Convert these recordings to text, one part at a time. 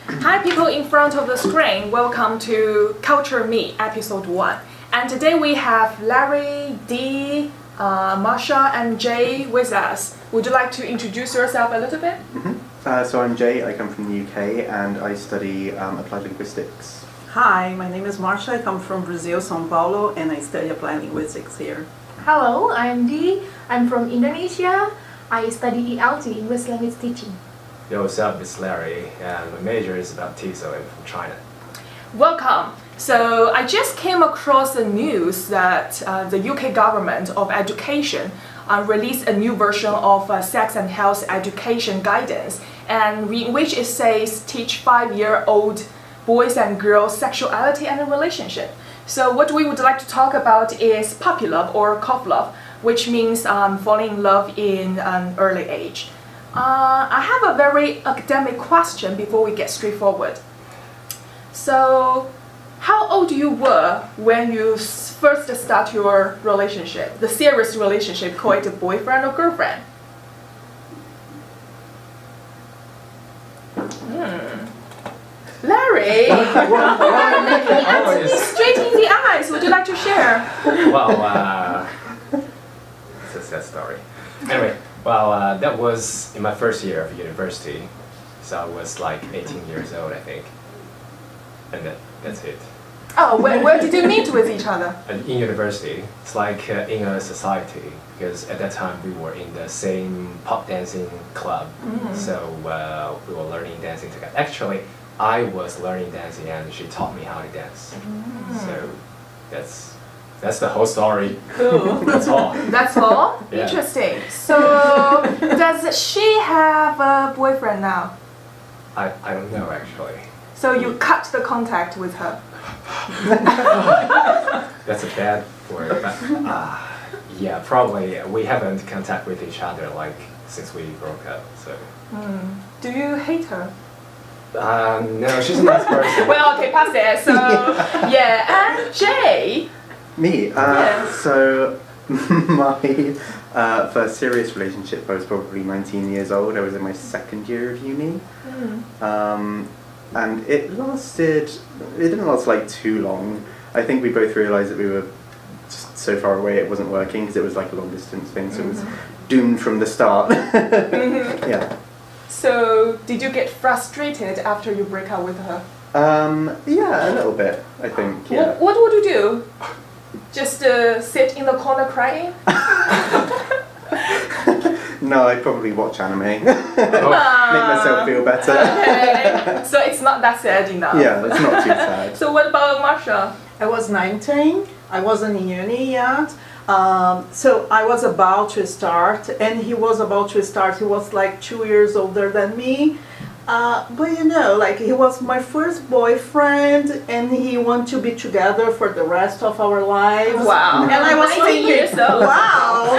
Hi people in front of the screen, welcome to Culture Me episode 1. And today we have Larry, Dee, Marsha and Jay with us. Would you like to introduce yourself a little bit? So I'm Jay, I come from the UK and I study applied linguistics. Hi, my name is Marsha, I come from Brazil, São Paulo, and I study applied linguistics here. Hello, I'm Dee. I'm from Indonesia. I study ELT, English Language Teaching. Yo, what's up? It's Larry, and my major is about tea, so I'm from China. Welcome. So I just came across the news that the UK government of education released a new version of sex and health education guidance, and in which it says teach 5-year-old boys and girls sexuality and relationship. So what we would like to talk about is puppy love or cough love, which means falling in love in an early age. I have a very academic question before we get straightforward. So, how old you were when you first start your relationship, the serious relationship, call it a boyfriend or girlfriend? Larry, looking me straight in the eyes. Would you like to share? Well, it's a sad story. Anyway, well, that was in my first year of university, so I was like 18 years old, I think, and that's it. Oh, where did you meet with each other? And in university, it's like in a society, because at that time we were in the same pop dancing club, so we were learning dancing together. Actually, I was learning dancing and she taught me how to dance. So that's the whole story. Cool. That's all. That's all? Yeah. Interesting. So, does she have a boyfriend now? I don't know actually. So you cut the contact with her? That's a bad word, but yeah, probably we haven't contact with each other like since we broke up. So. Do you hate her? No, she's a nice person. Well, okay, pass it. So, yeah, and Jay? Me? Yes. So my first serious relationship, I was probably 19 years old. I was in my second year of uni. And it didn't last like too long. I think we both realised that we were just so far away it wasn't working because it was like a long distance thing, so it was doomed from the start. Yeah. So, did you get frustrated after you break up with her? Yeah, a little bit, I think, yeah. What would you do? Just sit in the corner crying? No, I'd probably watch anime. Make myself feel better. Okay. So it's not that sad enough. Yeah, it's not too sad. So what about Marsha? I was 19, I wasn't in uni yet, so I was about to start, and he was about to start. He was like 2 years older than me. But you know, like he was my first boyfriend and he wanted to be together for the rest of our lives. Wow. And I was 19 thinking, years old. wow,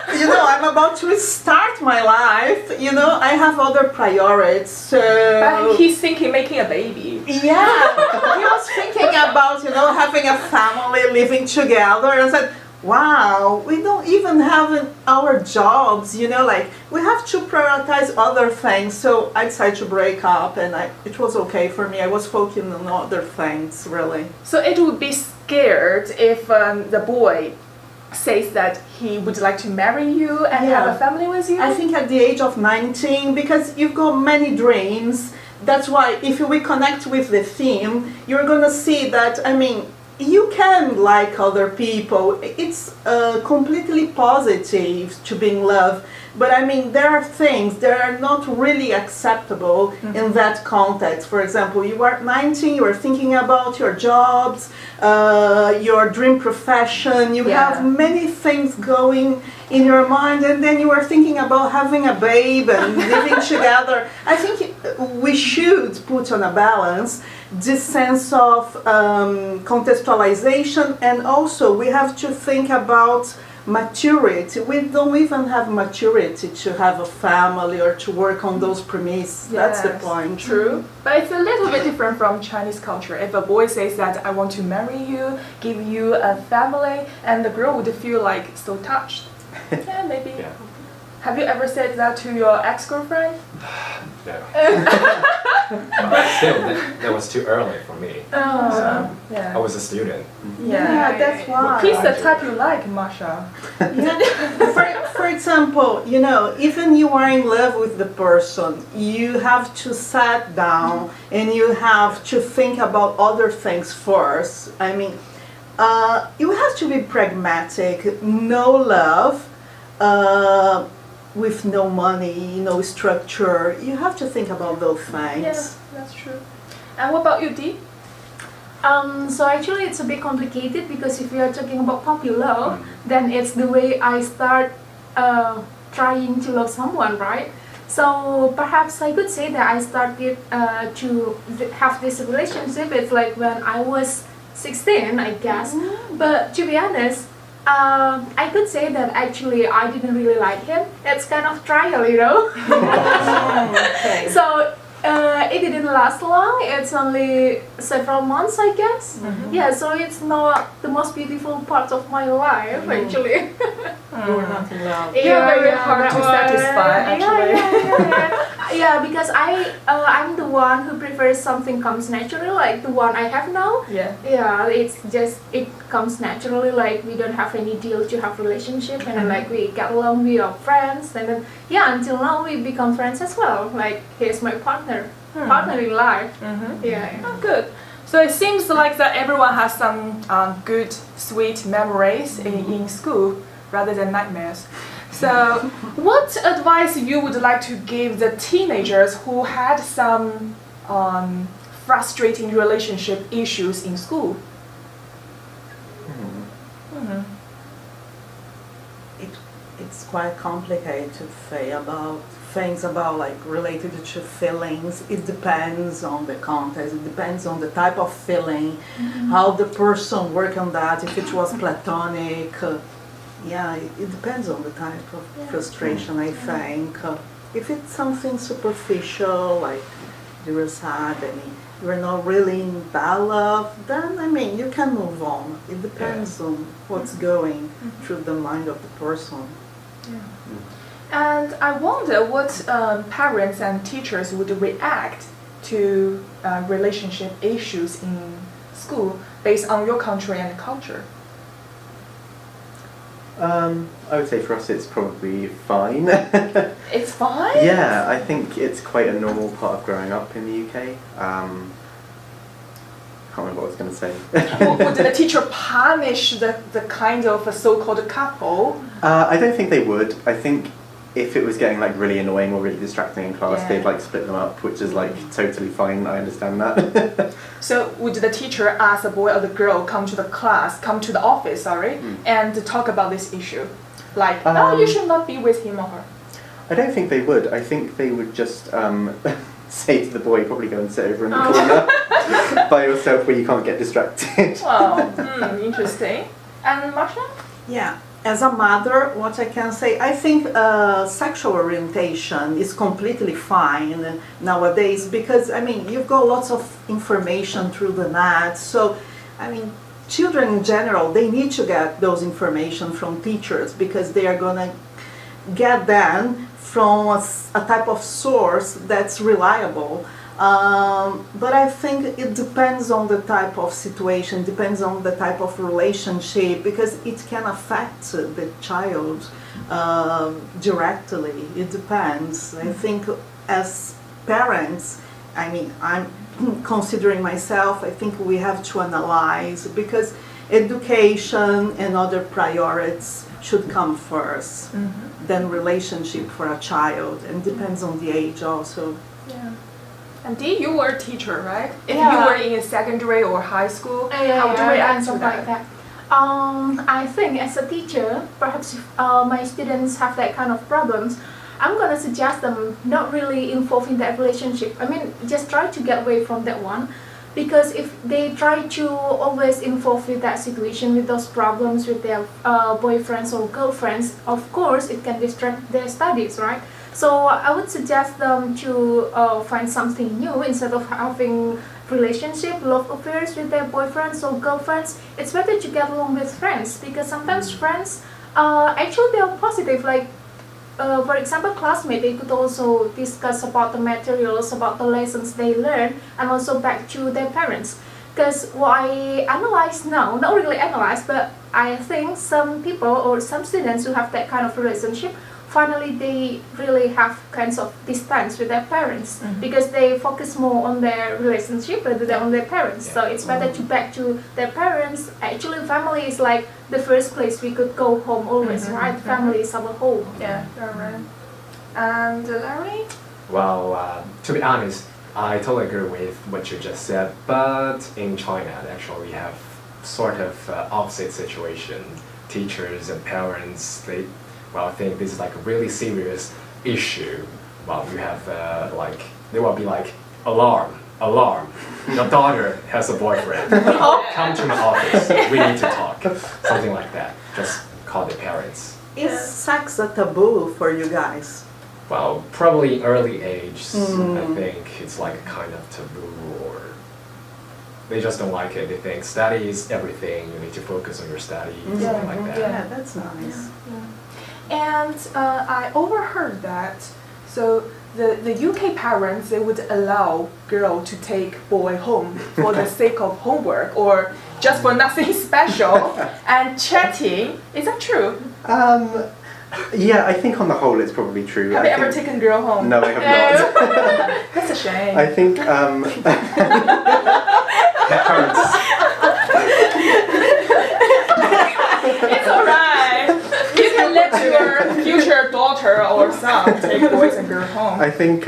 I'm about to start my life. I have other priorities. So But he's thinking making a baby. yeah, he was thinking about, having a family, living together, and said, wow, we don't even have our jobs, like we have to prioritize other things. So I decided to break up and it was okay for me. I was focusing on other things, really. So it would be scared if the boy says that he would like to marry you and have a family with you? I think at the age of 19, because you've got many dreams. That's why if we connect with the theme, you're gonna see that, you can like other people. It's completely positive to be in love. But there are things that are not really acceptable in that context. For example, you are 19, you are thinking about your jobs, your dream profession, you have many things going in your mind, and then you are thinking about having a baby and living together. I think we should put on a balance this sense of contextualization, and also we have to think about maturity. We don't even have maturity to have a family or to work on those premises. That's the point. True. But it's a little bit different from Chinese culture. If a boy says that I want to marry you, give you a family, and the girl would feel like so touched. Yeah, maybe. Yeah. Have you ever said that to your ex-girlfriend? No. still, that was too early for me. I yeah. was a student. Yeah, that's why. Piece the type you like, Masha. For example, you know, even you are in love with the person, you have to sit down and you have to think about other things first. I mean, you have to be pragmatic, no love, with no money, no structure. You have to think about those things. Yeah, that's true. And what about you, Dee? So actually it's a bit complicated because if we are talking about puppy love, then it's the way I start trying to love someone, right? So perhaps I could say that I started to have this relationship. It's like when I was 16, I guess. But to be honest, I could say that actually I didn't really like him. It's kind of trial, you know. Okay. So it didn't last long. It's only several months, I guess. Yeah, so it's not the most beautiful part of my life, actually. You were not in love. You're very hard to satisfy, actually. Yeah, because I'm the one who prefers something comes naturally, like the one I have now. Yeah. Yeah, it's just it comes naturally. Like we don't have any deal to have relationship, and then like we get along, we are friends, and then yeah, until now we become friends as well. Like he's my partner in life. Yeah. Oh, good. So it seems like that everyone has some good, sweet memories in school rather than nightmares. So, what advice you would like to give the teenagers who had some frustrating relationship issues in school? It's quite complicated to say about things about like related to feelings. It depends on the context. It depends on the type of feeling, how the person worked on that. If it was platonic, yeah, it depends on the type of frustration. I think if it's something superficial, like you were sad and you were not really in that love, then I mean you can move on. It depends on what's going through the mind of the person. And I wonder what parents and teachers would react to relationship issues in school based on your country and culture. I would say for us it's probably fine. It's fine? Yeah, I think it's quite a normal part of growing up in the UK. Can't remember what I was going to say. Would the teacher punish the kind of a so-called couple? I don't think they would. I think if it was getting like really annoying or really distracting in class, they'd like split them up, which is like totally fine. I understand that. So would the teacher ask a boy or the girl come to the office, and talk about this issue? Like, oh, you should not be with him or her. I don't think they would. I think they would just say to the boy, probably go and sit over in the corner by yourself where you can't get distracted. Wow, interesting. And Marsha? Yeah, as a mother, what I can say, I think sexual orientation is completely fine nowadays because, I mean, you've got lots of information through the net. So, I mean, children in general, they need to get those information from teachers because they are going to get them from a type of source that's reliable. But I think it depends on the type of situation, depends on the type of relationship, because it can affect the child directly. It depends. I think as parents, I mean, I'm considering myself, I think we have to analyze because education and other priorities should come first, then relationship for a child, and depends on the age also. Yeah. And Dee, you were a teacher, right? If Yeah. you were in a secondary or high school, how would you react to something like that? that. I think as a teacher, perhaps if my students have that kind of problems, I'm gonna suggest them not really involved in that relationship. I mean, just try to get away from that one. Because if they try to always involve with that situation, with those problems with their boyfriends or girlfriends, of course it can distract their studies, right? So I would suggest them to find something new instead of having relationship, love affairs with their boyfriends or girlfriends. It's better to get along with friends because sometimes friends actually they are positive. Like for example, classmates, they could also discuss about the materials, about the lessons they learn, and also back to their parents. Because what I analyze now, not really analyze, but I think some people or some students who have that kind of relationship, finally they really have kinds of distance with their parents because they focus more on their relationship rather than on their parents. So it's better to back to their parents. Actually, family is like the first place we could go home always, right? Family is our home. Yeah, right. And Larry? Well, to be honest, I totally agree with what you just said, but in China, actually, we have sort of opposite situation. Teachers and parents, they, well, I think this is like a really serious issue. Well, you have like, there will be like, alarm, your daughter has a boyfriend. Come to my office, we need to talk. Something like that. Just call the parents. Is sex a taboo for you guys? Well, probably early age, I think it's like a kind of taboo, or they just don't like it. They think study is everything, you need to focus on your studies, something like that. Yeah, that's nice. And I overheard that, so the UK parents, they would allow girl to take boy home for the sake of homework or just for nothing special and chatting. Is that true? Yeah, I think on the whole it's probably true. Have you ever taken girl home? No, I have not. That's a shame. I think Parents, It's alright. You can let your future daughter or son take boys and girls home. I think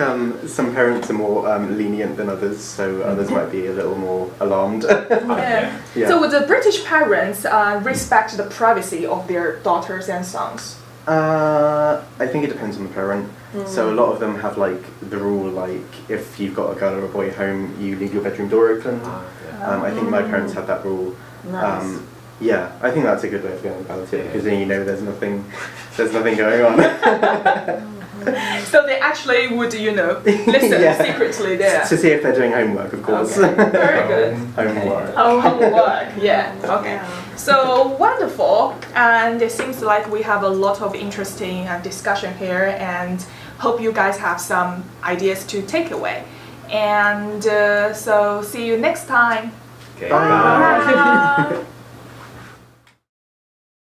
some parents are more lenient than others, so others might be a little more alarmed. Yeah. Yeah. So would the British parents respect the privacy of their daughters and sons? I think it depends on the parent. So a lot of them have like the rule, like if you've got a girl or a boy home, you leave your bedroom door open. I think my parents had that rule. Nice. Yeah, I think that's a good way of going about it because then you know there's nothing going on. So they actually would, listen Yeah. secretly there. To see if they're doing homework, of course. Okay. Very good. Homework. Oh, homework. Yeah. Okay. So wonderful, and it seems like we have a lot of interesting discussion here, and hope you guys have some ideas to take away. And so see you next time. Okay, Bye. bye. Bye.